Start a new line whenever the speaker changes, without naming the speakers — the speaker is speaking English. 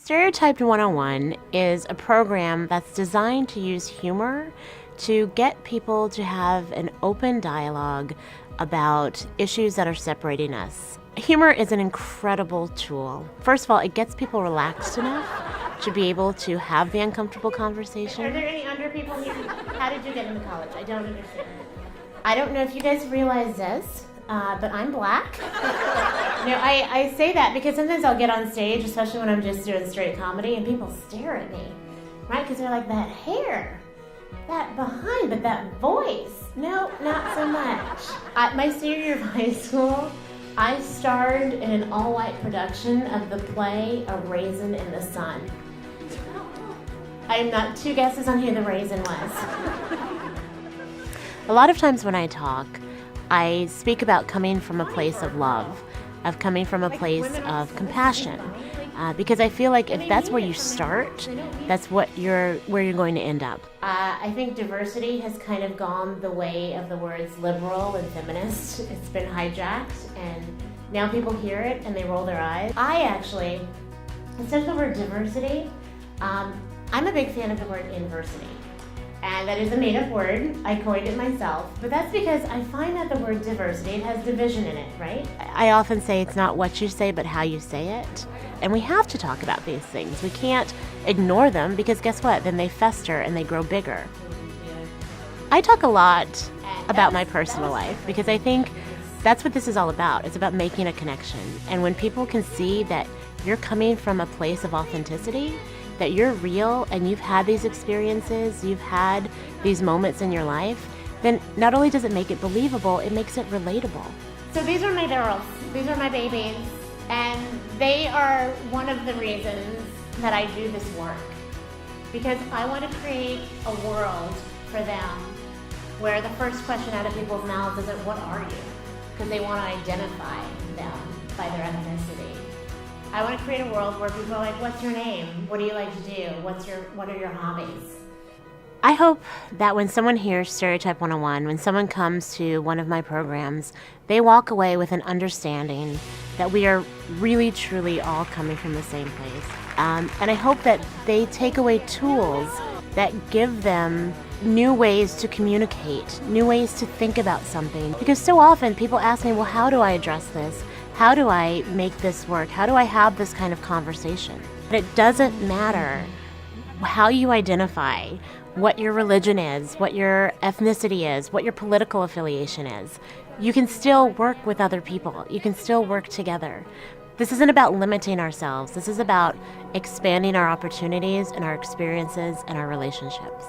Stereotyped 101 is a program that's designed to use humor to get people to have an open dialogue about issues that are separating us. Humor is an incredible tool. First of all, it gets people relaxed enough to be able to have the uncomfortable conversation.
Are there any under people here? How did you get into college? I don't understand. I don't know if you guys realize this, but I'm black. I say that because sometimes I'll get on stage, especially when I'm just doing straight comedy, and people stare at me, right? Because they're like, that hair, that behind, but that voice. No, not so much. My senior year of high school, I starred in an all-white production of the play A Raisin in the Sun. I am not two guesses on who the raisin was.
A lot of times when I talk, I speak about coming from a place of love, of coming from a place of compassion, because I feel like if that's where you start, that's where you're going to end up.
I think diversity has kind of gone the way of the words liberal and feminist. It's been hijacked, and now people hear it and they roll their eyes. Instead of the word diversity, I'm a big fan of the word inversity. And that is a made-up word. I coined it myself. But that's because I find that the word diversity, it has division in it, right?
I often say it's not what you say, but how you say it. And we have to talk about these things. We can't ignore them because guess what? Then they fester and they grow bigger. I talk a lot about my personal life because I think that's what this is all about. It's about making a connection. And when people can see that you're coming from a place of authenticity, that you're real and you've had these experiences, you've had these moments in your life, then not only does it make it believable, it makes it relatable.
So these are my girls. These are my babies. And they are one of the reasons that I do this work. Because I want to create a world for them where the first question out of people's mouths isn't, what are you? Because they want to identify them by their ethnicity. I want to create a world where people are like, what's your name? What do you like to do? What are your hobbies?
I hope that when someone hears Stereotype 101, when someone comes to one of my programs, they walk away with an understanding that we are really, truly all coming from the same place. And I hope that they take away tools that give them new ways to communicate, new ways to think about something. Because so often people ask me, well, how do I address this? How do I make this work? How do I have this kind of conversation? But it doesn't matter how you identify, what your religion is, what your ethnicity is, what your political affiliation is. You can still work with other people. You can still work together. This isn't about limiting ourselves. This is about expanding our opportunities and our experiences and our relationships.